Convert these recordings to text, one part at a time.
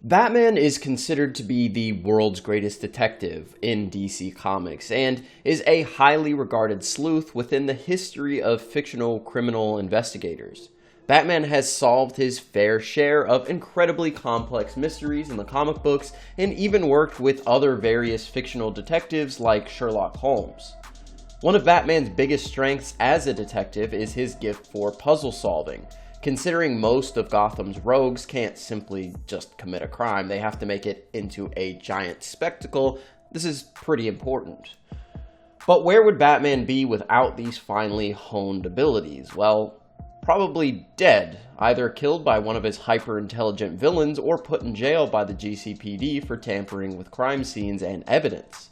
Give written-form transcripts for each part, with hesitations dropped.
Batman is considered to be the world's greatest detective in DC Comics and is a highly regarded sleuth within the history of fictional criminal investigators. Batman has solved his fair share of incredibly complex mysteries in the comic books and even worked with other various fictional detectives like Sherlock Holmes. One of Batman's biggest strengths as a detective is his gift for puzzle solving. Considering most of Gotham's rogues can't simply just commit a crime, they have to make it into a giant spectacle, this is pretty important. But where would Batman be without these finely honed abilities? Well, probably dead, either killed by one of his hyper-intelligent villains or put in jail by the GCPD for tampering with crime scenes and evidence.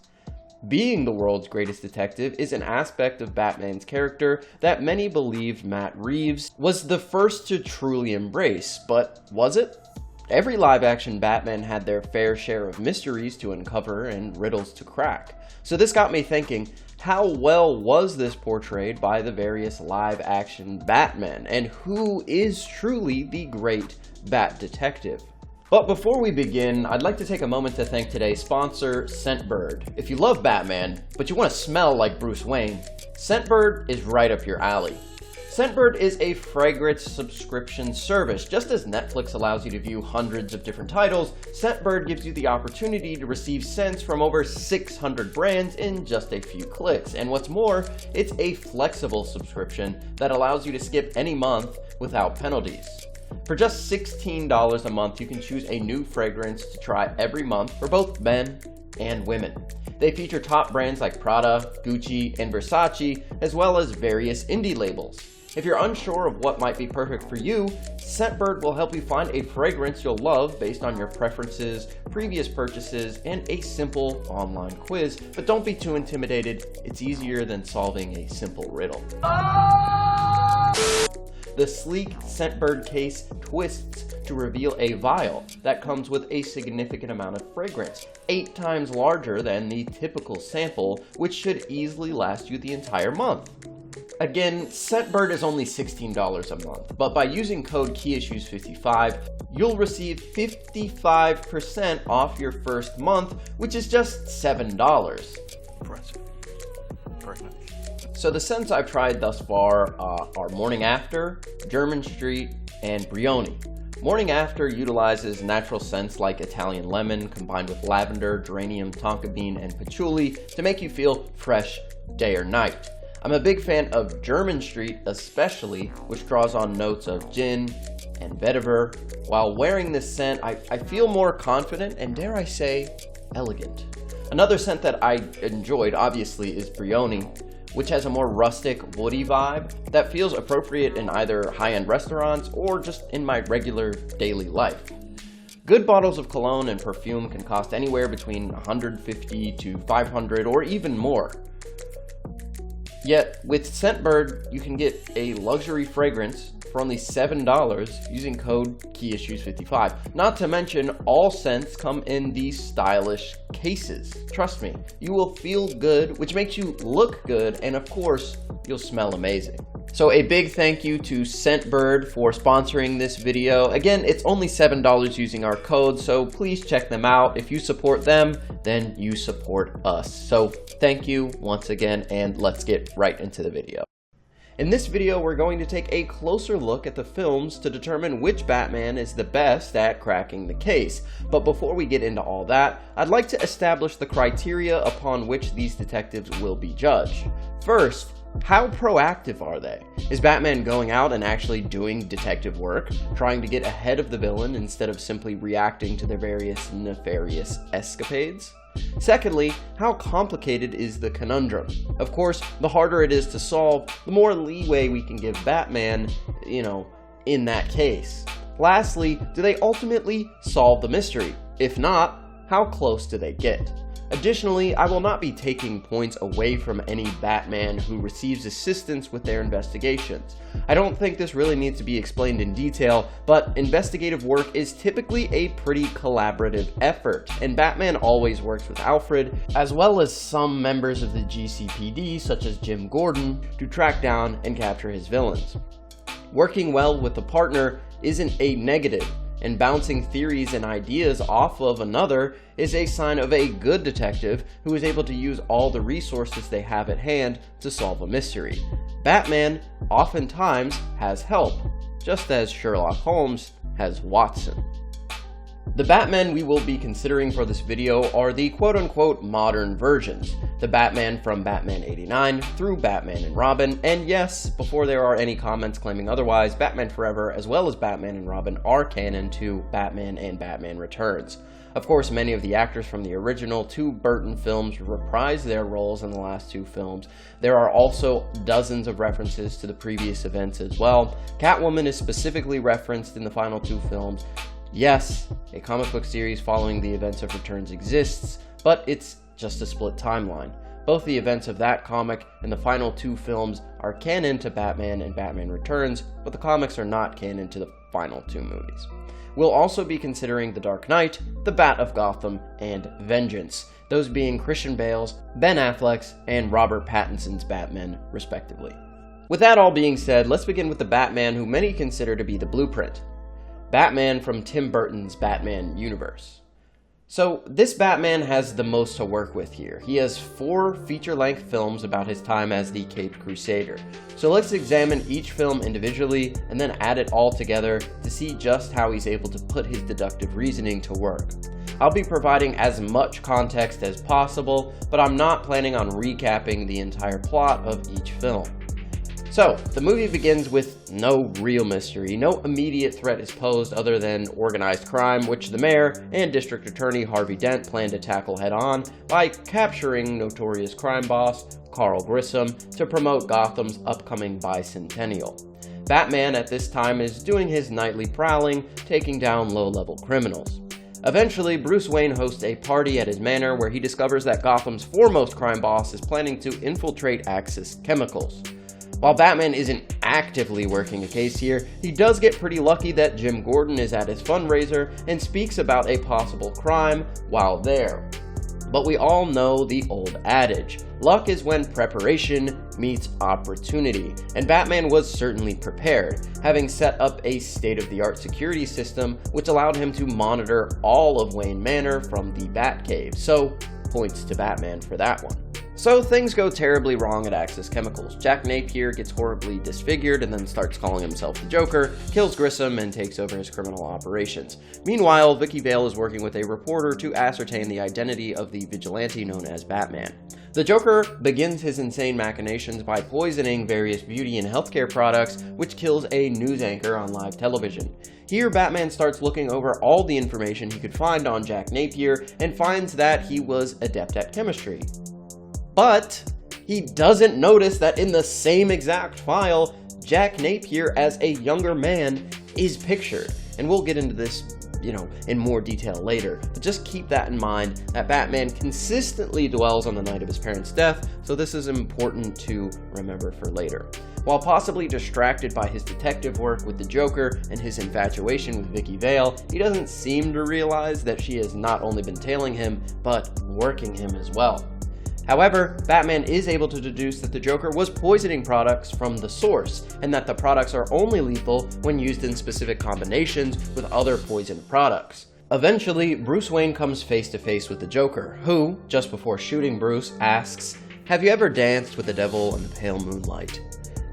Being the world's greatest detective is an aspect of Batman's character that many believed Matt Reeves was the first to truly embrace, but was it? Every live-action Batman had their fair share of mysteries to uncover and riddles to crack. So this got me thinking, how well was this portrayed by the various live-action Batmen, and who is truly the great Bat detective? But before we begin, I'd like to take a moment to thank today's sponsor, Scentbird. If you love Batman, but you want to smell like Bruce Wayne, Scentbird is right up your alley. Scentbird is a fragrance subscription service. Just as Netflix allows you to view hundreds of different titles, Scentbird gives you the opportunity to receive scents from over 600 brands in just a few clicks. And what's more, it's a flexible subscription that allows you to skip any month without penalties. For just $16 a month, you can choose a new fragrance to try every month for both men and women. They feature top brands like Prada, Gucci, and Versace, as well as various indie labels. If you're unsure of what might be perfect for you, Scentbird will help you find a fragrance you'll love based on your preferences, previous purchases, and a simple online quiz. But don't be too intimidated, it's easier than solving a simple riddle. The sleek Scentbird case twists to reveal a vial that comes with a significant amount of fragrance, 8 times larger than the typical sample, which should easily last you the entire month. Again, Scentbird is only $16 a month, but by using code KeyIssues55, you'll receive 55% off your first month, which is just $7. Impressive. Very nice. So the scents I've tried thus far are Morning After, German Street, and Brioni. Morning After utilizes natural scents like Italian lemon combined with lavender, geranium, tonka bean, and patchouli to make you feel fresh day or night. I'm a big fan of German Street especially, which draws on notes of gin and vetiver. While wearing this scent, I feel more confident and, dare I say, elegant. Another scent that I enjoyed, obviously, is Brioni, which has a more rustic, woody vibe that feels appropriate in either high-end restaurants or just in my regular daily life. Good bottles of cologne and perfume can cost anywhere between $150 to $500 or even more. Yet, with Scentbird, you can get a luxury fragrance for only $7 using code KeyIssues55. Not to mention, all scents come in these stylish cases. Trust me, you will feel good, which makes you look good, and of course, you'll smell amazing. So a big thank you to Scentbird for sponsoring this video. Again, it's only $7 using our code, so please check them out. If you support them, then you support us. So thank you once again, and let's get right into the video. In this video, we're going to take a closer look at the films to determine which Batman is the best at cracking the case. But before we get into all that, I'd like to establish the criteria upon which these detectives will be judged. First, how proactive are they? Is Batman going out and actually doing detective work, trying to get ahead of the villain instead of simply reacting to their various nefarious escapades? Secondly, how complicated is the conundrum? Of course, the harder it is to solve, the more leeway we can give Batman, in that case. Lastly, do they ultimately solve the mystery? If not, how close do they get? Additionally, I will not be taking points away from any Batman who receives assistance with their investigations. I don't think this really needs to be explained in detail, but investigative work is typically a pretty collaborative effort, and Batman always works with Alfred, as well as some members of the GCPD, such as Jim Gordon, to track down and capture his villains. Working well with a partner isn't a negative. and bouncing theories and ideas off of another is a sign of a good detective who is able to use all the resources they have at hand to solve a mystery. Batman oftentimes has help, just as Sherlock Holmes has Watson. The Batmen we will be considering for this video are the quote-unquote modern versions, the Batman from Batman 89 through Batman and Robin, and yes, before there are any comments claiming otherwise, Batman Forever as well as Batman and Robin are canon to Batman and Batman Returns. Of course, many of the actors from the original two Burton films reprise their roles in the last two films. There are also dozens of references to the previous events as well. Catwoman is specifically referenced in the final two films. Yes, a comic book series following the events of Returns exists, but it's just a split timeline. Both the events of that comic and the final two films are canon to Batman and Batman Returns, but the comics are not canon to the final two movies. We'll also be considering The Dark Knight, The Bat of Gotham, and Vengeance, those being Christian Bale's, Ben Affleck's, and Robert Pattinson's Batman, respectively. With that all being said, let's begin with the Batman who many consider to be the blueprint. Batman from Tim Burton's Batman universe. So this Batman has the most to work with here. He has 4 feature-length films about his time as the Caped Crusader. So let's examine each film individually and then add it all together to see just how he's able to put his deductive reasoning to work. I'll be providing as much context as possible, but I'm not planning on recapping the entire plot of each film. So, the movie begins with no real mystery. No immediate threat is posed other than organized crime, which the mayor and district attorney Harvey Dent plan to tackle head-on by capturing notorious crime boss Carl Grissom to promote Gotham's upcoming bicentennial. Batman at this time is doing his nightly prowling, taking down low-level criminals. Eventually, Bruce Wayne hosts a party at his manor where he discovers that Gotham's foremost crime boss is planning to infiltrate Axis Chemicals. While Batman isn't actively working a case here, he does get pretty lucky that Jim Gordon is at his fundraiser and speaks about a possible crime while there. But we all know the old adage, luck is when preparation meets opportunity, and Batman was certainly prepared, having set up a state-of-the-art security system which allowed him to monitor all of Wayne Manor from the Batcave, so points to Batman for that one. So things go terribly wrong at Axis Chemicals. Jack Napier gets horribly disfigured and then starts calling himself the Joker, kills Grissom, and takes over his criminal operations. Meanwhile, Vicky Vale is working with a reporter to ascertain the identity of the vigilante known as Batman. The Joker begins his insane machinations by poisoning various beauty and healthcare products, which kills a news anchor on live television. Here, Batman starts looking over all the information he could find on Jack Napier and finds that he was adept at chemistry. But he doesn't notice that in the same exact file, Jack Napier as a younger man is pictured. And we'll get into this, in more detail later. But just keep that in mind that Batman consistently dwells on the night of his parents' death, so this is important to remember for later. While possibly distracted by his detective work with the Joker and his infatuation with Vicky Vale, he doesn't seem to realize that she has not only been tailing him, but working him as well. However, Batman is able to deduce that the Joker was poisoning products from the source, and that the products are only lethal when used in specific combinations with other poisoned products. Eventually, Bruce Wayne comes face to face with the Joker, who, just before shooting Bruce, asks, "Have you ever danced with the devil in the pale moonlight?"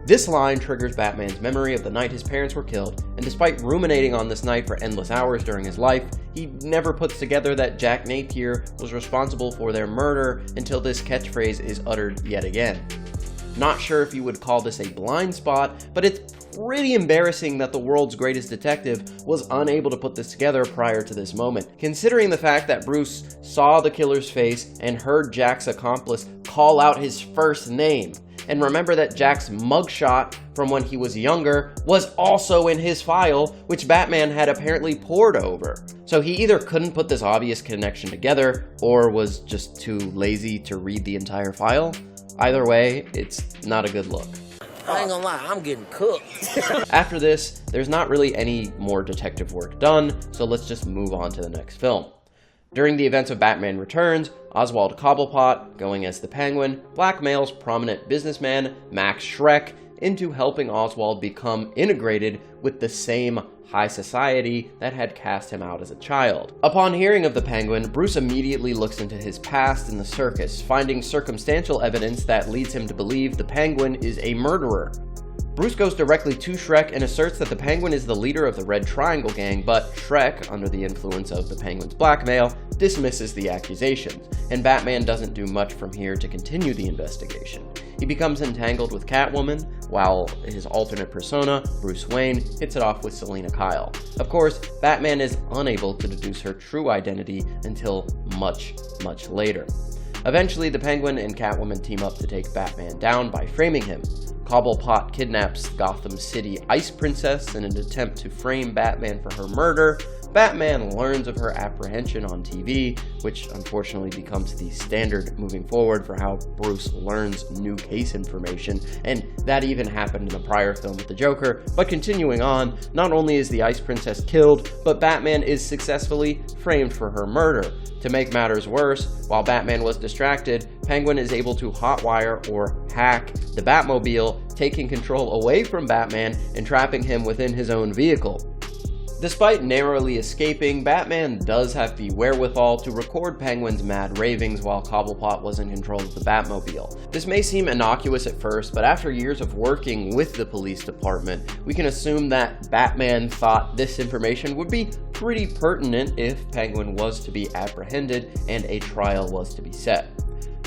This line triggers Batman's memory of the night his parents were killed, and despite ruminating on this night for endless hours during his life, he never puts together that Jack Napier was responsible for their murder until this catchphrase is uttered yet again. Not sure if you would call this a blind spot, but it's pretty embarrassing that the world's greatest detective was unable to put this together prior to this moment, considering the fact that Bruce saw the killer's face and heard Jack's accomplice call out his first name. And remember that Jack's mugshot from when he was younger was also in his file, which Batman had apparently pored over. So he either couldn't put this obvious connection together, or was just too lazy to read the entire file. Either way, it's not a good look. I ain't gonna lie, I'm getting cooked. After this, there's not really any more detective work done, so let's just move on to the next film. During the events of Batman Returns, Oswald Cobblepot, going as the Penguin, blackmails prominent businessman Max Schreck into helping Oswald become integrated with the same high society that had cast him out as a child. Upon hearing of the Penguin, Bruce immediately looks into his past in the circus, finding circumstantial evidence that leads him to believe the Penguin is a murderer. Bruce goes directly to Shrek and asserts that the Penguin is the leader of the Red Triangle Gang, but Shrek, under the influence of the Penguin's blackmail, dismisses the accusations, and Batman doesn't do much from here to continue the investigation. He becomes entangled with Catwoman, while his alternate persona, Bruce Wayne, hits it off with Selina Kyle. Of course, Batman is unable to deduce her true identity until much, much later. Eventually, the Penguin and Catwoman team up to take Batman down by framing him. Cobblepot kidnaps Gotham City Ice Princess in an attempt to frame Batman for her murder. Batman learns of her apprehension on TV, which unfortunately becomes the standard moving forward for how Bruce learns new case information, and that even happened in the prior film with the Joker. But continuing on, not only is the Ice Princess killed, but Batman is successfully framed for her murder. To make matters worse, while Batman was distracted, Penguin is able to hotwire or hack the Batmobile, taking control away from Batman and trapping him within his own vehicle. Despite narrowly escaping, Batman does have the wherewithal to record Penguin's mad ravings while Cobblepot was in control of the Batmobile. This may seem innocuous at first, but after years of working with the police department, we can assume that Batman thought this information would be pretty pertinent if Penguin was to be apprehended and a trial was to be set.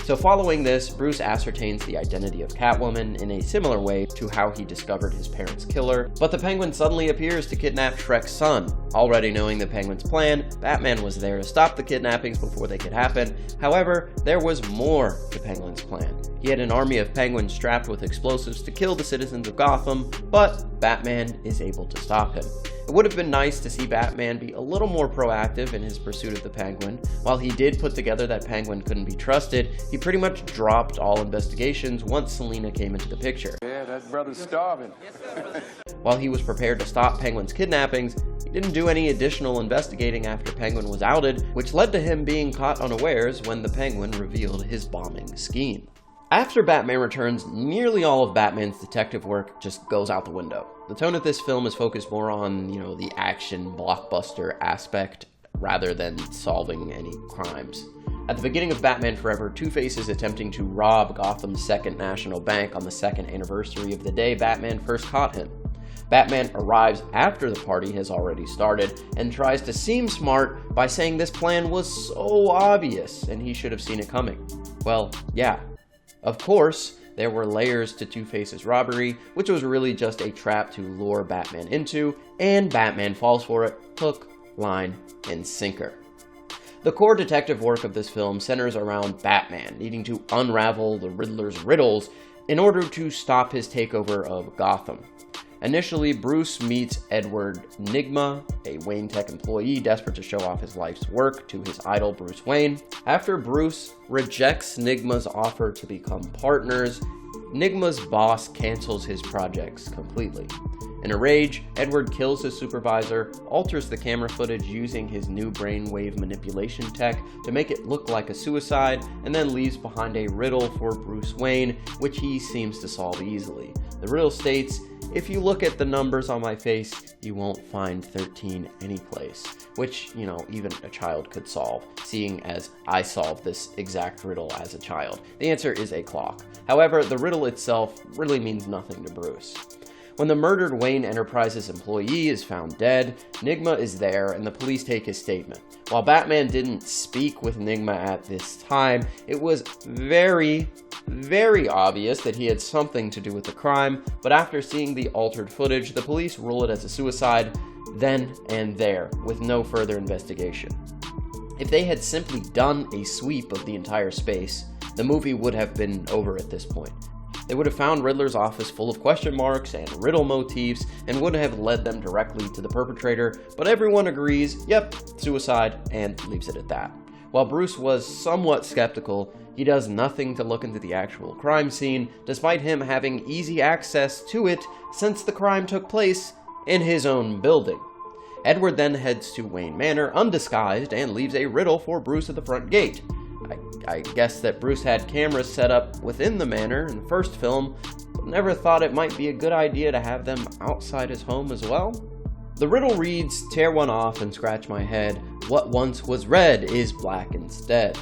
So following this, Bruce ascertains the identity of Catwoman in a similar way to how he discovered his parents' killer, but the Penguin suddenly appears to kidnap Shrek's son. Already knowing the Penguin's plan, Batman was there to stop the kidnappings before they could happen. However, there was more to Penguin's plan. He had an army of penguins strapped with explosives to kill the citizens of Gotham, but Batman is able to stop him. It would have been nice to see Batman be a little more proactive in his pursuit of the Penguin. While he did put together that Penguin couldn't be trusted, he pretty much dropped all investigations once Selina came into the picture. Yeah, that brother's starving. While he was prepared to stop Penguin's kidnappings, he didn't do any additional investigating after Penguin was outed, which led to him being caught unawares when the Penguin revealed his bombing scheme. After Batman Returns, nearly all of Batman's detective work just goes out the window. The tone of this film is focused more on, the action blockbuster aspect rather than solving any crimes. At the beginning of Batman Forever, Two-Face is attempting to rob Gotham's Second National Bank on the second anniversary of the day Batman first caught him. Batman arrives after the party has already started and tries to seem smart by saying this plan was so obvious and he should have seen it coming. Well, yeah. Of course, there were layers to Two-Face's robbery, which was really just a trap to lure Batman into, and Batman falls for it, hook, line, and sinker. The core detective work of this film centers around Batman needing to unravel the Riddler's riddles in order to stop his takeover of Gotham. Initially, Bruce meets Edward Nygma, a Wayne Tech employee desperate to show off his life's work to his idol Bruce Wayne. After Bruce rejects Nygma's offer to become partners, Nygma's boss cancels his projects completely. In a rage, Edward kills his supervisor, alters the camera footage using his new brainwave manipulation tech to make it look like a suicide, and then leaves behind a riddle for Bruce Wayne, which he seems to solve easily. The riddle states, "If you look at the numbers on my face, you won't find 13 anyplace," which, even a child could solve, seeing as I solved this exact riddle as a child. The answer is a clock. However, the riddle itself really means nothing to Bruce. When the murdered Wayne Enterprises employee is found dead, Nygma is there and the police take his statement. While Batman didn't speak with Nygma at this time, it was very, very obvious that he had something to do with the crime, but after seeing the altered footage, the police rule it as a suicide then and there, with no further investigation. If they had simply done a sweep of the entire space, the movie would have been over at this point. They would have found Riddler's office full of question marks and riddle motifs and would have led them directly to the perpetrator, but everyone agrees, yep, suicide, and leaves it at that. While Bruce was somewhat skeptical, he does nothing to look into the actual crime scene, despite him having easy access to it since the crime took place in his own building. Edward then heads to Wayne Manor undisguised and leaves a riddle for Bruce at the front gate. I guess that Bruce had cameras set up within the manor in the first film, never thought it might be a good idea to have them outside his home as well? The riddle reads, tear one off and scratch my head. What once was red is black instead.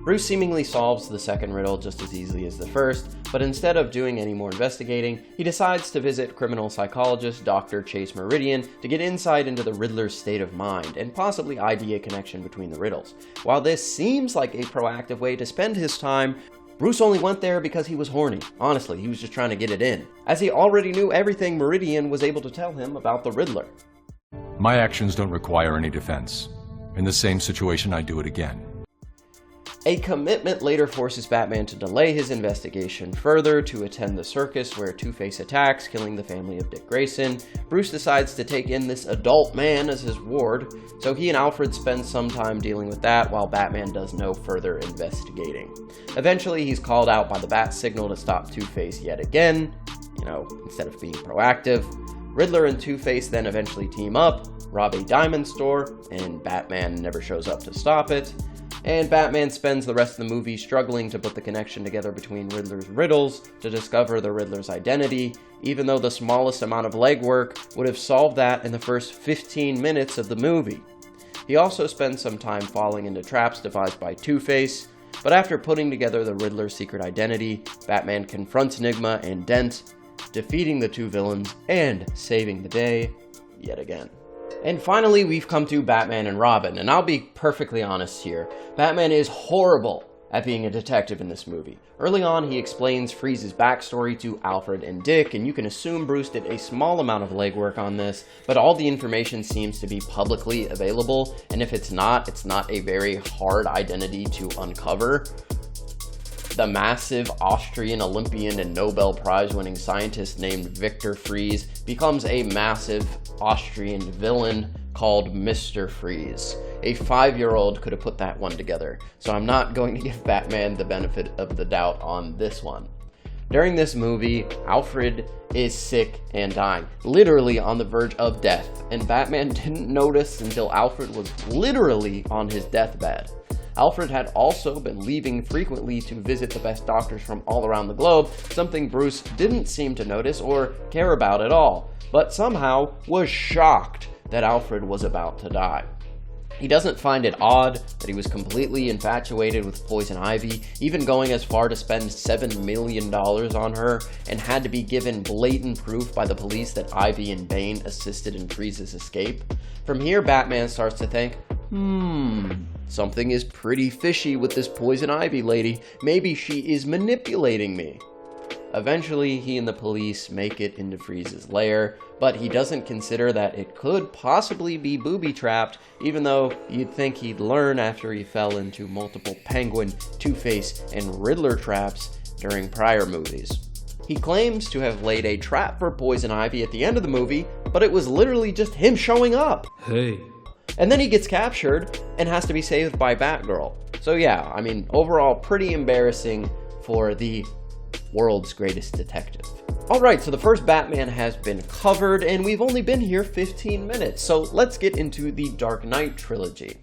Bruce seemingly solves the second riddle just as easily as the first, but instead of doing any more investigating, he decides to visit criminal psychologist Dr. Chase Meridian to get insight into the Riddler's state of mind and possibly ID a connection between the riddles. While this seems like a proactive way to spend his time, Bruce only went there because he was horny. Honestly, he was just trying to get it in, as he already knew everything Meridian was able to tell him about the Riddler. My actions don't require any defense. In the same situation, I do it again. A commitment later forces Batman to delay his investigation further to attend the circus where Two-Face attacks, killing the family of Dick Grayson. Bruce decides to take in this adult man as his ward, so he and Alfred spend some time dealing with that while Batman does no further investigating. Eventually, he's called out by the bat signal to stop Two-Face yet again, instead of being proactive. Riddler and Two-Face then eventually team up, rob a diamond store, and Batman never shows up to stop it. And Batman spends the rest of the movie struggling to put the connection together between Riddler's riddles to discover the Riddler's identity, even though the smallest amount of legwork would have solved that in the first 15 minutes of the movie. He also spends some time falling into traps devised by Two-Face, but after putting together the Riddler's secret identity, Batman confronts Enigma and Dent, defeating the two villains and saving the day yet again. And finally, we've come to Batman and Robin, and I'll be perfectly honest here. Batman is horrible at being a detective in this movie. Early on, he explains Freeze's backstory to Alfred and Dick, and you can assume Bruce did a small amount of legwork on this, but all the information seems to be publicly available, and if it's not a very hard identity to uncover. The massive Austrian Olympian and Nobel Prize-winning scientist named Victor Freeze becomes a massive Austrian villain called Mr. Freeze. A 5-year-old could have put that one together, so I'm not going to give Batman the benefit of the doubt on this one. During this movie, Alfred is sick and dying, literally on the verge of death, and Batman didn't notice until Alfred was literally on his deathbed. Alfred had also been leaving frequently to visit the best doctors from all around the globe, something Bruce didn't seem to notice or care about at all, but somehow was shocked that Alfred was about to die. He doesn't find it odd that he was completely infatuated with Poison Ivy, even going as far to spend $7 million on her, and had to be given blatant proof by the police that Ivy and Bane assisted in Freeze's escape. From here, Batman starts to think, something is pretty fishy with this Poison Ivy lady. Maybe she is manipulating me. Eventually, he and the police make it into Freeze's lair, but he doesn't consider that it could possibly be booby-trapped, even though you'd think he'd learn after he fell into multiple Penguin, Two-Face, and Riddler traps during prior movies. He claims to have laid a trap for Poison Ivy at the end of the movie, but it was literally just him showing up. Hey. And then he gets captured and has to be saved by Batgirl. So yeah, overall pretty embarrassing for the world's greatest detective. Alright, so the first Batman has been covered, and we've only been here 15 minutes, so let's get into the Dark Knight trilogy.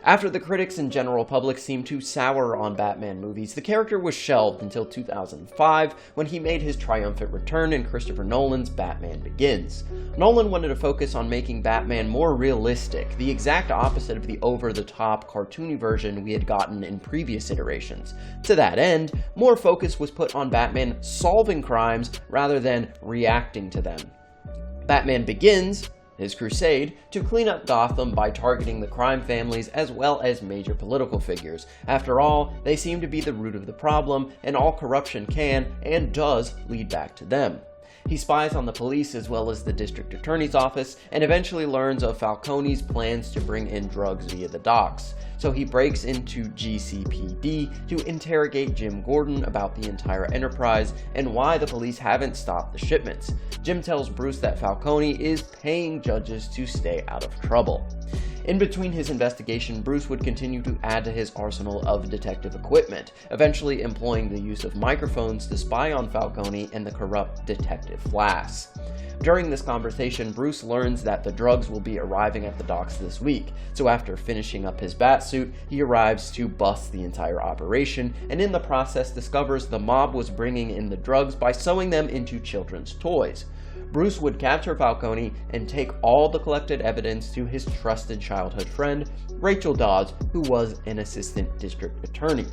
After the critics and general public seemed to sour on Batman movies, the character was shelved until 2005, when he made his triumphant return in Christopher Nolan's Batman Begins. Nolan wanted to focus on making Batman more realistic, the exact opposite of the over-the-top, cartoony version we had gotten in previous iterations. To that end, more focus was put on Batman solving crimes rather than reacting to them. Batman Begins, his crusade, to clean up Gotham by targeting the crime families as well as major political figures. After all, they seem to be the root of the problem, and all corruption can and does lead back to them. He spies on the police as well as the district attorney's office, and eventually learns of Falcone's plans to bring in drugs via the docks. So he breaks into GCPD to interrogate Jim Gordon about the entire enterprise and why the police haven't stopped the shipments. Jim tells Bruce that Falcone is paying judges to stay out of trouble. In between his investigation, Bruce would continue to add to his arsenal of detective equipment, eventually employing the use of microphones to spy on Falcone and the corrupt Detective Flass. During this conversation, Bruce learns that the drugs will be arriving at the docks this week, so after finishing up his bat suit, he arrives to bust the entire operation, and in the process discovers the mob was bringing in the drugs by sewing them into children's toys. Bruce would capture Falcone and take all the collected evidence to his trusted childhood friend, Rachel Dawes, who was an assistant district attorney.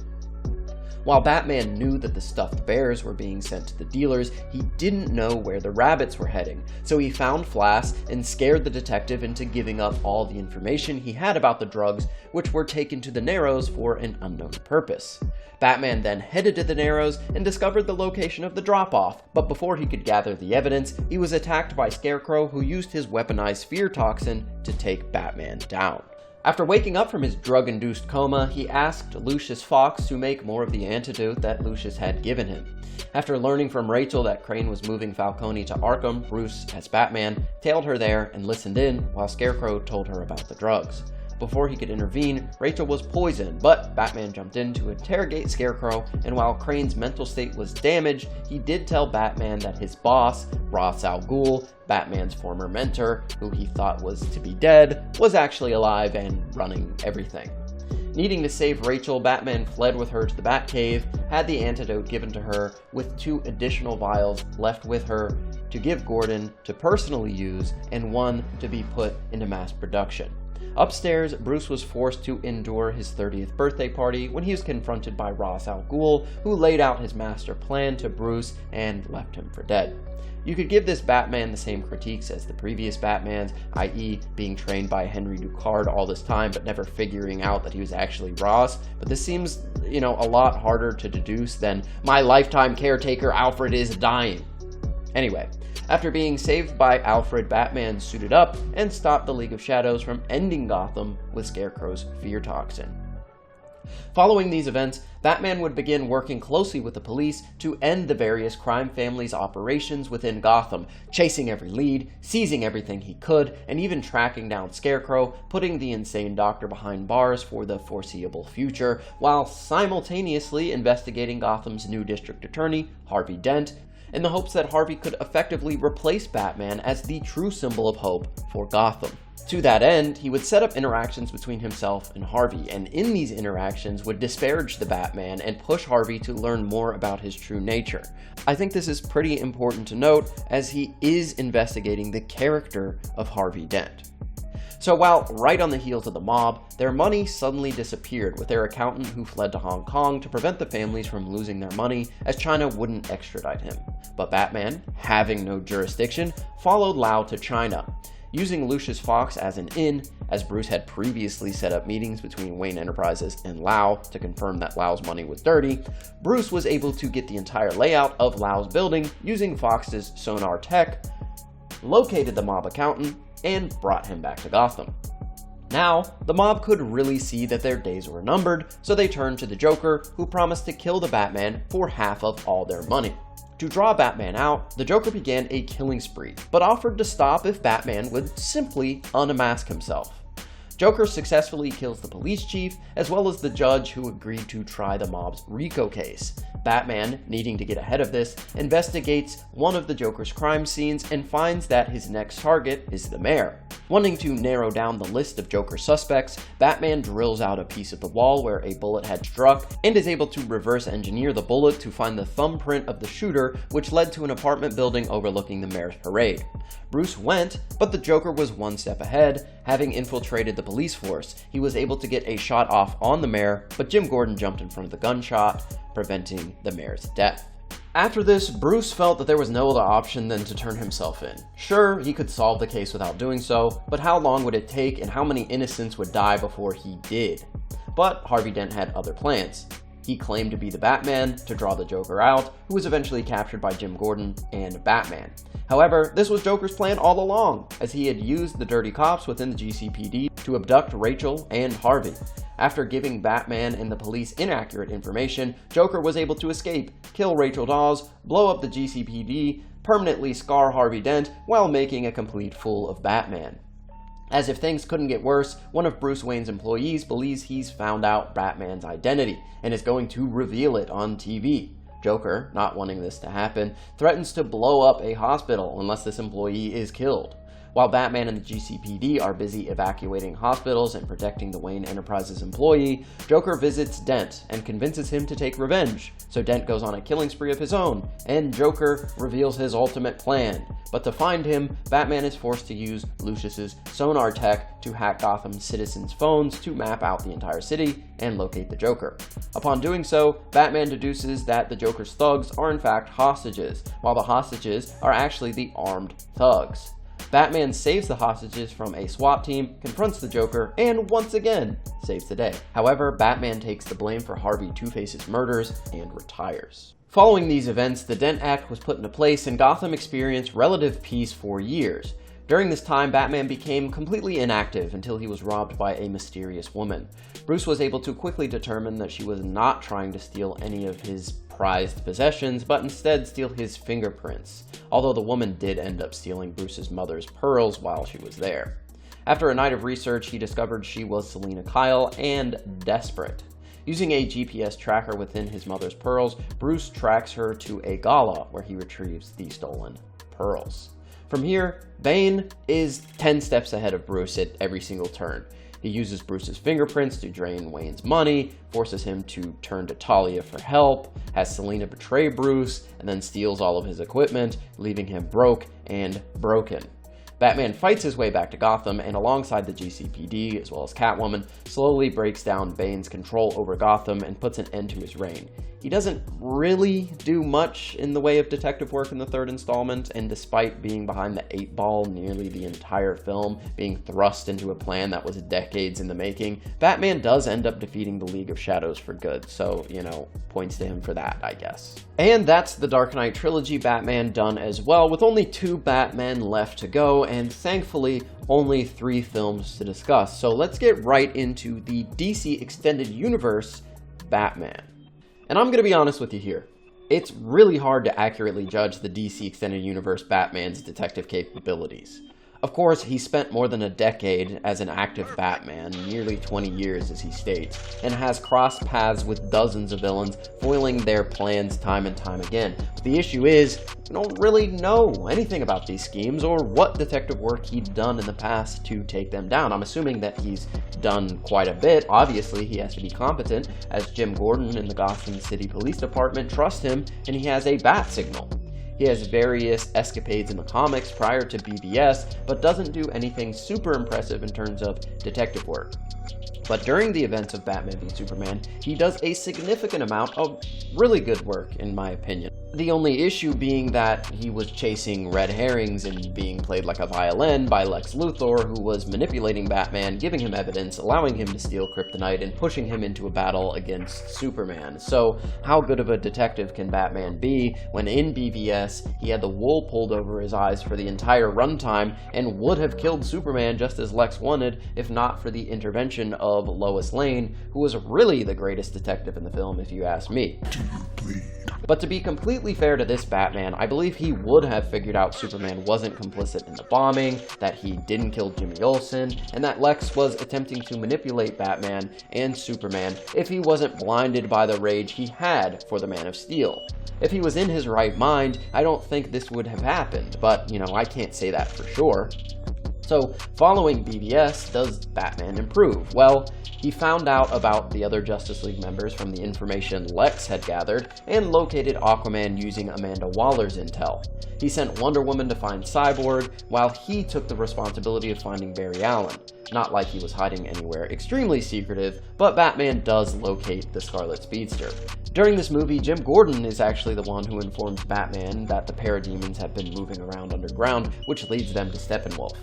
While Batman knew that the stuffed bears were being sent to the dealers, he didn't know where the rabbits were heading, so he found Flass and scared the detective into giving up all the information he had about the drugs, which were taken to the Narrows for an unknown purpose. Batman then headed to the Narrows and discovered the location of the drop-off, but before he could gather the evidence, he was attacked by Scarecrow, who used his weaponized fear toxin to take Batman down. After waking up from his drug-induced coma, he asked Lucius Fox to make more of the antidote that Lucius had given him. After learning from Rachel that Crane was moving Falcone to Arkham, Bruce, as Batman, tailed her there and listened in while Scarecrow told her about the drugs. Before he could intervene, Rachel was poisoned, but Batman jumped in to interrogate Scarecrow, and while Crane's mental state was damaged, he did tell Batman that his boss, Ra's al Ghul, Batman's former mentor, who he thought was to be dead, was actually alive and running everything. Needing to save Rachel, Batman fled with her to the Batcave, had the antidote given to her, with 2 additional vials left with her to give Gordon to personally use, and 1 to be put into mass production. Upstairs, Bruce was forced to endure his 30th birthday party when he was confronted by Ra's al Ghul, who laid out his master plan to Bruce and left him for dead. You could give this Batman the same critiques as the previous Batmans, i.e. being trained by Henry Ducard all this time but never figuring out that he was actually Ra's, but this seems, a lot harder to deduce than "my lifetime caretaker Alfred is dying." Anyway, after being saved by Alfred, Batman suited up and stopped the League of Shadows from ending Gotham with Scarecrow's fear toxin. Following these events, Batman would begin working closely with the police to end the various crime families' operations within Gotham, chasing every lead, seizing everything he could, and even tracking down Scarecrow, putting the insane doctor behind bars for the foreseeable future, while simultaneously investigating Gotham's new district attorney, Harvey Dent, in the hopes that Harvey could effectively replace Batman as the true symbol of hope for Gotham. To that end, he would set up interactions between himself and Harvey, and in these interactions would disparage the Batman and push Harvey to learn more about his true nature. I think this is pretty important to note, as he is investigating the character of Harvey Dent. So while right on the heels of the mob, their money suddenly disappeared, with their accountant who fled to Hong Kong to prevent the families from losing their money, as China wouldn't extradite him. But Batman, having no jurisdiction, followed Lau to China. Using Lucius Fox as an in, as Bruce had previously set up meetings between Wayne Enterprises and Lau to confirm that Lau's money was dirty, Bruce was able to get the entire layout of Lau's building using Fox's sonar tech, located the mob accountant, and brought him back to Gotham. Now, the mob could really see that their days were numbered, so they turned to the Joker, who promised to kill the Batman for half of all their money. To draw Batman out, the Joker began a killing spree, but offered to stop if Batman would simply unmask himself. Joker successfully kills the police chief, as well as the judge who agreed to try the mob's RICO case. Batman, needing to get ahead of this, investigates one of the Joker's crime scenes and finds that his next target is the mayor. Wanting to narrow down the list of Joker suspects, Batman drills out a piece of the wall where a bullet had struck and is able to reverse engineer the bullet to find the thumbprint of the shooter, which led to an apartment building overlooking the mayor's parade. Bruce went, but the Joker was one step ahead. Having infiltrated the police force, he was able to get a shot off on the mayor, but Jim Gordon jumped in front of the gunshot, preventing the mayor's death. After this, Bruce felt that there was no other option than to turn himself in. Sure, he could solve the case without doing so, but how long would it take and how many innocents would die before he did? But Harvey Dent had other plans. He claimed to be the Batman to draw the Joker out, who was eventually captured by Jim Gordon and Batman. However, this was Joker's plan all along, as he had used the dirty cops within the GCPD to abduct Rachel and Harvey. After giving Batman and the police inaccurate information, Joker was able to escape, kill Rachel Dawes, blow up the GCPD, permanently scar Harvey Dent while making a complete fool of Batman. As if things couldn't get worse, one of Bruce Wayne's employees believes he's found out Batman's identity and is going to reveal it on TV. Joker, not wanting this to happen, threatens to blow up a hospital unless this employee is killed. While Batman and the GCPD are busy evacuating hospitals and protecting the Wayne Enterprises employee, Joker visits Dent and convinces him to take revenge, so Dent goes on a killing spree of his own, and Joker reveals his ultimate plan. But to find him, Batman is forced to use Lucius's sonar tech to hack Gotham citizens' phones to map out the entire city and locate the Joker. Upon doing so, Batman deduces that the Joker's thugs are in fact hostages, while the hostages are actually the armed thugs. Batman saves the hostages from a SWAT team, confronts the Joker, and once again, saves the day. However, Batman takes the blame for Harvey Two-Face's murders and retires. Following these events, the Dent Act was put into place and Gotham experienced relative peace for years. During this time, Batman became completely inactive until he was robbed by a mysterious woman. Bruce was able to quickly determine that she was not trying to steal any of his prized possessions, but instead steal his fingerprints, although the woman did end up stealing Bruce's mother's pearls while she was there. After a night of research, he discovered she was Selina Kyle and desperate. Using a GPS tracker within his mother's pearls, Bruce tracks her to a gala where he retrieves the stolen pearls. From here, Bane is 10 steps ahead of Bruce at every single turn. He uses Bruce's fingerprints to drain Wayne's money, forces him to turn to Talia for help, has Selina betray Bruce, and then steals all of his equipment, leaving him broke and broken. Batman fights his way back to Gotham and alongside the GCPD, as well as Catwoman, slowly breaks down Bane's control over Gotham and puts an end to his reign. He doesn't really do much in the way of detective work in the third installment, and despite being behind the 8-ball nearly the entire film, being thrust into a plan that was decades in the making, Batman does end up defeating the League of Shadows for good, so, points to him for that, I guess. And that's the Dark Knight trilogy Batman done as well, with only 2 Batmen left to go, and thankfully, only 3 films to discuss. So let's get right into the DC Extended Universe Batman. And I'm going to be honest with you here. It's really hard to accurately judge the DC Extended Universe Batman's detective capabilities. Of course, he spent more than a decade as an active Batman, nearly 20 years as he states, and has crossed paths with dozens of villains, foiling their plans time and time again. But the issue is, we don't really know anything about these schemes or what detective work he'd done in the past to take them down. I'm assuming that he's done quite a bit. Obviously, he has to be competent, as Jim Gordon in the Gotham City Police Department trusts him, and he has a bat signal. He has various escapades in the comics prior to BVS, but doesn't do anything super impressive in terms of detective work. But during the events of Batman v Superman, he does a significant amount of really good work, in my opinion. The only issue being that he was chasing red herrings and being played like a violin by Lex Luthor, who was manipulating Batman, giving him evidence, allowing him to steal kryptonite, and pushing him into a battle against Superman. So how good of a detective can Batman be when in BVS he had the wool pulled over his eyes for the entire runtime and would have killed Superman just as Lex wanted if not for the intervention of Lois Lane, who was really the greatest detective in the film if you ask me. But to be completely fair to this Batman, I believe he would have figured out Superman wasn't complicit in the bombing, that he didn't kill Jimmy Olsen, and that Lex was attempting to manipulate Batman and Superman if he wasn't blinded by the rage he had for the Man of Steel. If he was in his right mind, I don't think this would have happened, but, I can't say that for sure. So, following BVS, does Batman improve? Well, he found out about the other Justice League members from the information Lex had gathered, and located Aquaman using Amanda Waller's intel. He sent Wonder Woman to find Cyborg, while he took the responsibility of finding Barry Allen. Not like he was hiding anywhere extremely secretive, but Batman does locate the Scarlet Speedster. During this movie, Jim Gordon is actually the one who informs Batman that the parademons have been moving around underground, which leads them to Steppenwolf.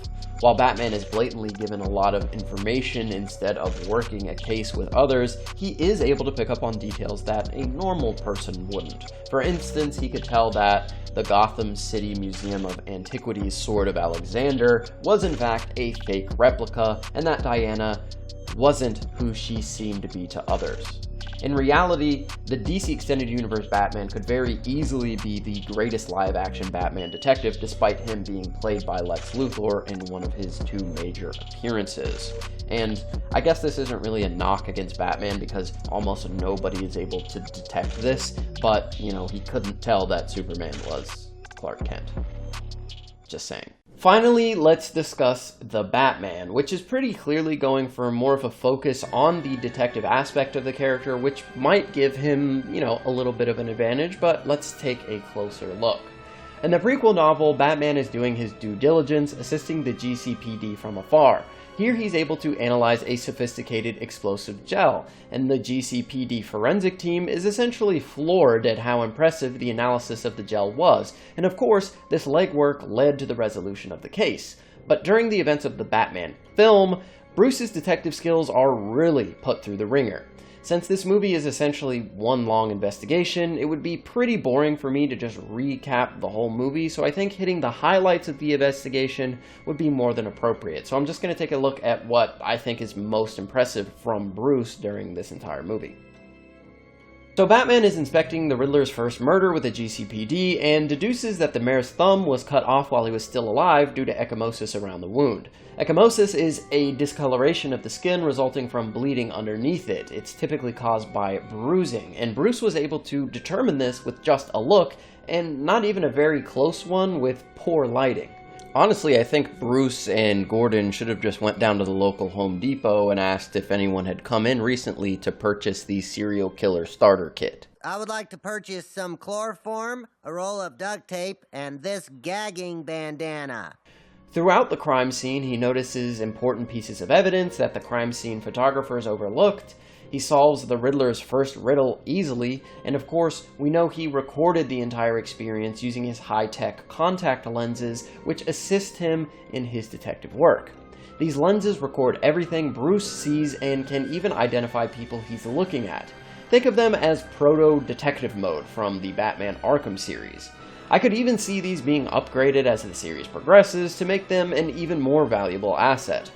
While Batman is blatantly given a lot of information instead of working a case with others, he is able to pick up on details that a normal person wouldn't. For instance, he could tell that the Gotham City Museum of Antiquities Sword of Alexander was in fact a fake replica, and that Diana wasn't who she seemed to be to others. In reality, the DC Extended Universe Batman could very easily be the greatest live-action Batman detective, despite him being played by Lex Luthor in one of his 2 major appearances. And I guess this isn't really a knock against Batman because almost nobody is able to detect this, but, you know, he couldn't tell that Superman was Clark Kent. Just saying. Finally, let's discuss the Batman, which is pretty clearly going for more of a focus on the detective aspect of the character, which might give him, you know, a little bit of an advantage, but let's take a closer look. In the prequel novel, Batman is doing his due diligence, assisting the GCPD from afar. Here he's able to analyze a sophisticated explosive gel, and the GCPD forensic team is essentially floored at how impressive the analysis of the gel was, and of course, this legwork led to the resolution of the case. But during the events of the Batman film, Bruce's detective skills are really put through the ringer. Since this movie is essentially one long investigation, it would be pretty boring for me to just recap the whole movie, so I think hitting the highlights of the investigation would be more than appropriate. So I'm just going to take a look at what I think is most impressive from Bruce during this entire movie. So Batman is inspecting the Riddler's first murder with the GCPD and deduces that the mayor's thumb was cut off while he was still alive due to ecchymosis around the wound. Ecchymosis is a discoloration of the skin resulting from bleeding underneath it. It's typically caused by bruising, and Bruce was able to determine this with just a look, and not even a very close one with poor lighting. Honestly, I think Bruce and Gordon should have just went down to the local Home Depot and asked if anyone had come in recently to purchase the serial killer starter kit. I would like to purchase some chloroform, a roll of duct tape, and this gagging bandana. Throughout the crime scene, he notices important pieces of evidence that the crime scene photographers overlooked. He solves the Riddler's first riddle easily, and of course, we know he recorded the entire experience using his high-tech contact lenses, which assist him in his detective work. These lenses record everything Bruce sees and can even identify people he's looking at. Think of them as proto-detective mode from the Batman Arkham series. I could even see these being upgraded as the series progresses to make them an even more valuable asset.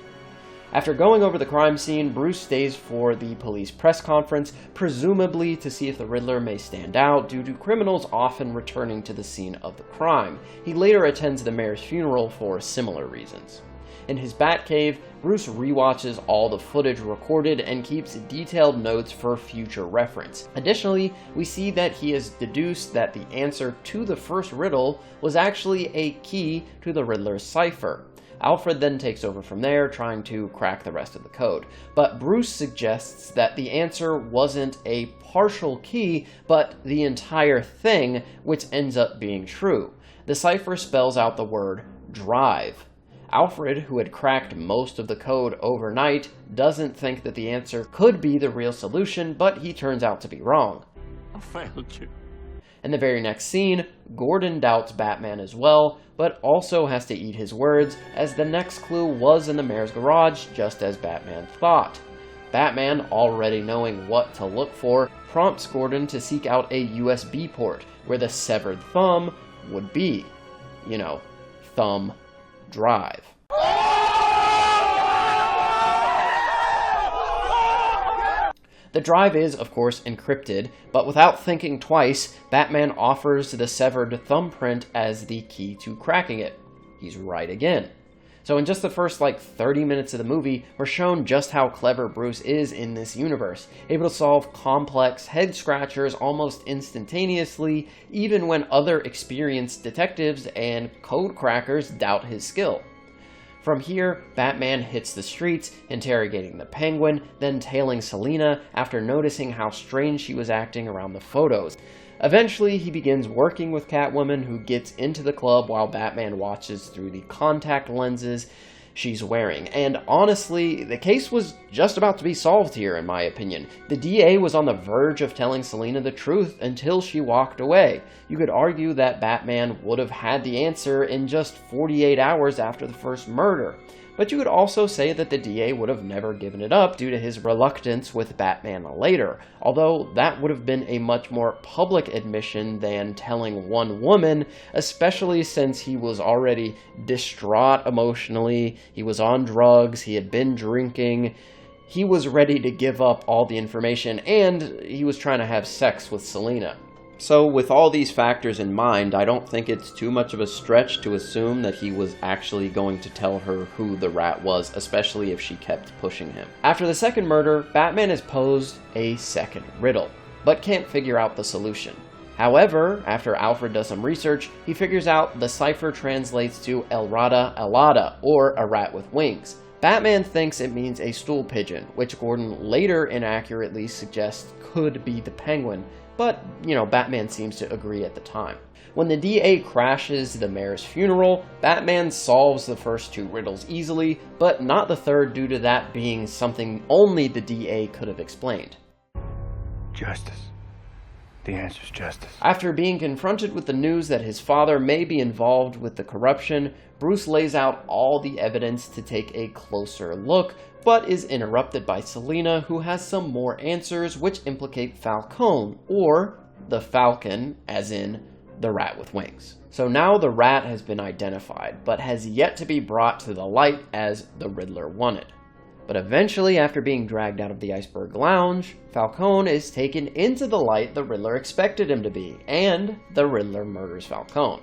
After going over the crime scene, Bruce stays for the police press conference, presumably to see if the Riddler may stand out due to criminals often returning to the scene of the crime. He later attends the mayor's funeral for similar reasons. In his Batcave, Bruce rewatches all the footage recorded and keeps detailed notes for future reference. Additionally, we see that he has deduced that the answer to the first riddle was actually a key to the Riddler's cipher. Alfred then takes over from there, trying to crack the rest of the code. But Bruce suggests that the answer wasn't a partial key, but the entire thing, which ends up being true. The cipher spells out the word drive. Alfred, who had cracked most of the code overnight, doesn't think that the answer could be the real solution, but he turns out to be wrong. I failed you. In the very next scene, Gordon doubts Batman as well, but also has to eat his words, as the next clue was in the mayor's garage, just as Batman thought. Batman, already knowing what to look for, prompts Gordon to seek out a USB port, where the severed thumb would be. You know, thumb drive. The drive is, of course, encrypted, but without thinking twice, Batman offers the severed thumbprint as the key to cracking it. He's right again. So in just the first 30 minutes of the movie, we're shown just how clever Bruce is in this universe, able to solve complex head-scratchers almost instantaneously, even when other experienced detectives and code crackers doubt his skill. From here, Batman hits the streets, interrogating the Penguin, then tailing Selina after noticing how strange she was acting around the photos. Eventually, he begins working with Catwoman, who gets into the club while Batman watches through the contact lenses she's wearing. And honestly, the case was just about to be solved here, in my opinion. The DA was on the verge of telling Selina the truth until she walked away. You could argue that Batman would have had the answer in just 48 hours after the first murder. But you could also say that the DA would have never given it up due to his reluctance with Batman later, although that would have been a much more public admission than telling one woman, especially since he was already distraught emotionally, he was on drugs, he had been drinking. he was ready to give up all the information, and he was trying to have sex with Selina. So with all these factors in mind, I don't think it's too much of a stretch to assume that he was actually going to tell her who the rat was, especially if she kept pushing him. After the second murder, Batman is posed a second riddle, but can't figure out the solution. However, after Alfred does some research, he figures out the cipher translates to El Rata Alada, or a rat with wings. Batman thinks it means a stool pigeon, which Gordon later inaccurately suggests could be the Penguin, but, Batman seems to agree at the time. When the DA crashes the mayor's funeral, Batman solves the first two riddles easily, but not the third due to that being something only the DA could have explained. Justice. The answer's justice. After being confronted with the news that his father may be involved with the corruption, Bruce lays out all the evidence to take a closer look, but is interrupted by Selina, who has some more answers which implicate Falcone, or the Falcon, as in the rat with wings. So now the rat has been identified, but has yet to be brought to the light as the Riddler wanted. But eventually, after being dragged out of the Iceberg Lounge, Falcone is taken into the light the Riddler expected him to be, and the Riddler murders Falcone.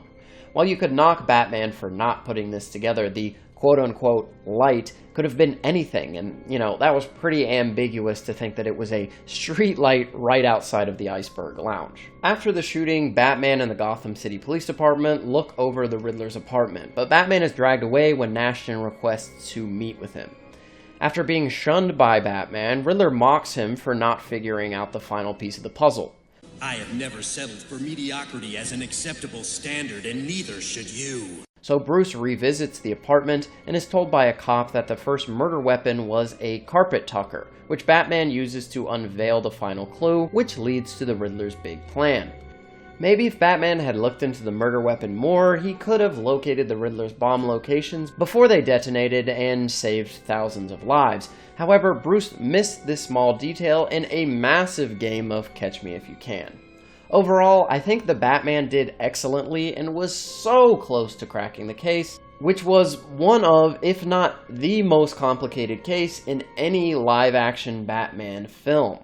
While you could knock Batman for not putting this together, the quote-unquote light could have been anything, and, that was pretty ambiguous to think that it was a street light right outside of the Iceberg Lounge. After the shooting, Batman and the Gotham City Police Department look over the Riddler's apartment, but Batman is dragged away when Nashton requests to meet with him. After being shunned by Batman, Riddler mocks him for not figuring out the final piece of the puzzle. I have never settled for mediocrity as an acceptable standard, and neither should you. So Bruce revisits the apartment and is told by a cop that the first murder weapon was a carpet tucker, which Batman uses to unveil the final clue, which leads to the Riddler's big plan. Maybe if Batman had looked into the murder weapon more, he could have located the Riddler's bomb locations before they detonated and saved thousands of lives. However, Bruce missed this small detail in a massive game of Catch Me If You Can. Overall, I think the Batman did excellently and was so close to cracking the case, which was one of, if not the most complicated case in any live-action Batman film.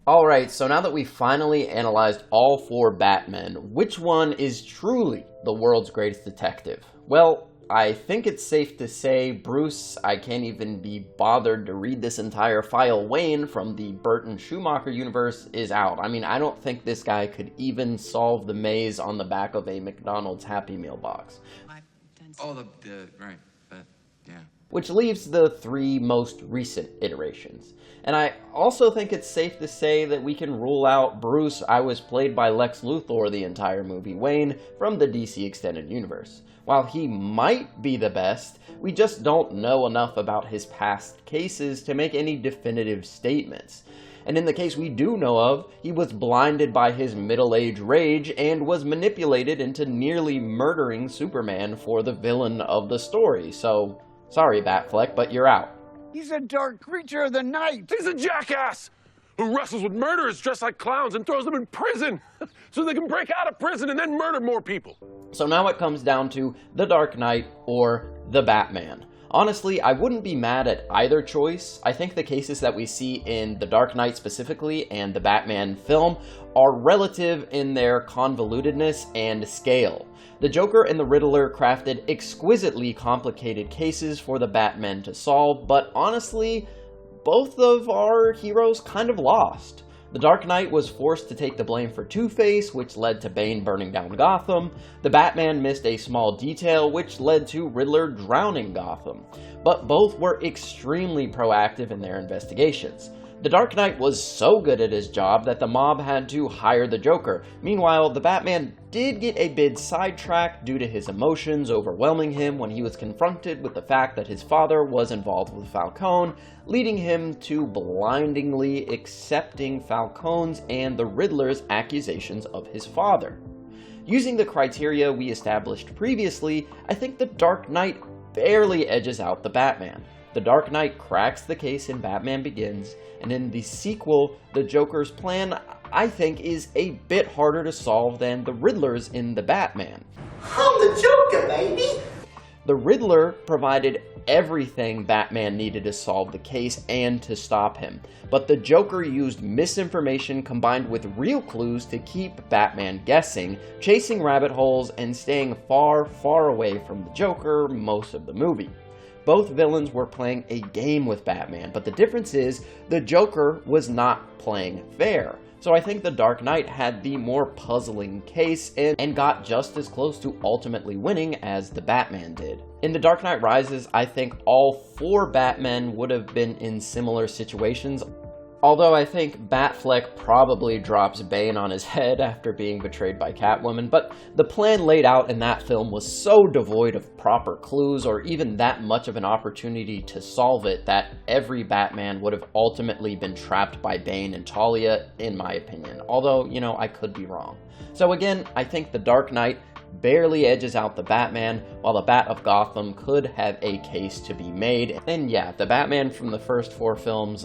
Alright, so now that we've finally analyzed all four Batmen, which one is truly the world's greatest detective? Well, I think it's safe to say Bruce, I can't even be bothered to read this entire file, Wayne from the Burton-Schumacher universe is out. I mean, I don't think this guy could even solve the maze on the back of a McDonald's Happy Meal box. Right, but yeah. Which leaves the three most recent iterations. And I also think it's safe to say that we can rule out Bruce, I was played by Lex Luthor the entire movie, Wayne, from the DC Extended Universe. While he might be the best, we just don't know enough about his past cases to make any definitive statements. And in the case we do know of, he was blinded by his middle-age rage and was manipulated into nearly murdering Superman for the villain of the story, so sorry Batfleck, but you're out. He's a dark creature of the night. He's a jackass who wrestles with murderers dressed like clowns and throws them in prison so they can break out of prison and then murder more people. So now it comes down to The Dark Knight or The Batman. Honestly, I wouldn't be mad at either choice. I think the cases that we see in The Dark Knight specifically and the Batman film are relative in their convolutedness and scale. The Joker and the Riddler crafted exquisitely complicated cases for the Batmen to solve, but honestly, both of our heroes kind of lost. The Dark Knight was forced to take the blame for Two-Face, which led to Bane burning down Gotham. The Batman missed a small detail, which led to Riddler drowning Gotham. But both were extremely proactive in their investigations. The Dark Knight was so good at his job that the mob had to hire the Joker. Meanwhile, the Batman did get a bit sidetracked due to his emotions overwhelming him when he was confronted with the fact that his father was involved with Falcone, leading him to blindingly accepting Falcone's and the Riddler's accusations of his father. Using the criteria we established previously, I think the Dark Knight barely edges out the Batman. The Dark Knight cracks the case in Batman Begins, and in the sequel, the Joker's plan, I think, is a bit harder to solve than the Riddler's in the Batman. I'm the Joker, baby! The Riddler provided everything Batman needed to solve the case and to stop him. But the Joker used misinformation combined with real clues to keep Batman guessing, chasing rabbit holes, and staying far, far away from the Joker most of the movie. Both villains were playing a game with Batman, but the difference is the Joker was not playing fair. So I think The Dark Knight had the more puzzling case and got just as close to ultimately winning as the Batman did. In The Dark Knight Rises, I think all 4 Batmen would have been in similar situations, although I think Batfleck probably drops Bane on his head after being betrayed by Catwoman, but the plan laid out in that film was so devoid of proper clues or even that much of an opportunity to solve it that every Batman would have ultimately been trapped by Bane and Talia, in my opinion, although, you know, I could be wrong. So again, I think The Dark Knight barely edges out the Batman, while the Bat of Gotham could have a case to be made. And yeah, the Batman from the first 4 films,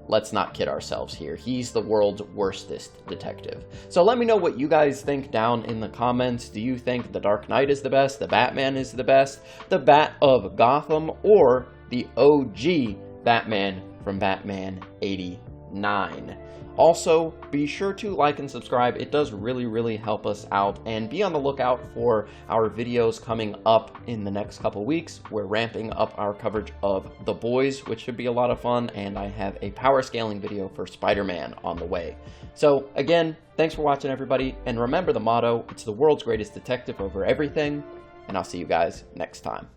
let's not kid ourselves here. He's the world's worstest detective. So let me know what you guys think down in the comments. Do you think The Dark Knight is the best, the Batman is the best, the Bat of Gotham, or the OG Batman from Batman 89? Also, be sure to like and subscribe. It does really help us out, and be on the lookout for our videos coming up in the next couple weeks. We're ramping up our coverage of The Boys, which should be a lot of fun, and I have a power scaling video for Spider-Man on the way. So again, thanks for watching, everybody, and remember the motto, it's the world's greatest detective over everything, and I'll see you guys next time.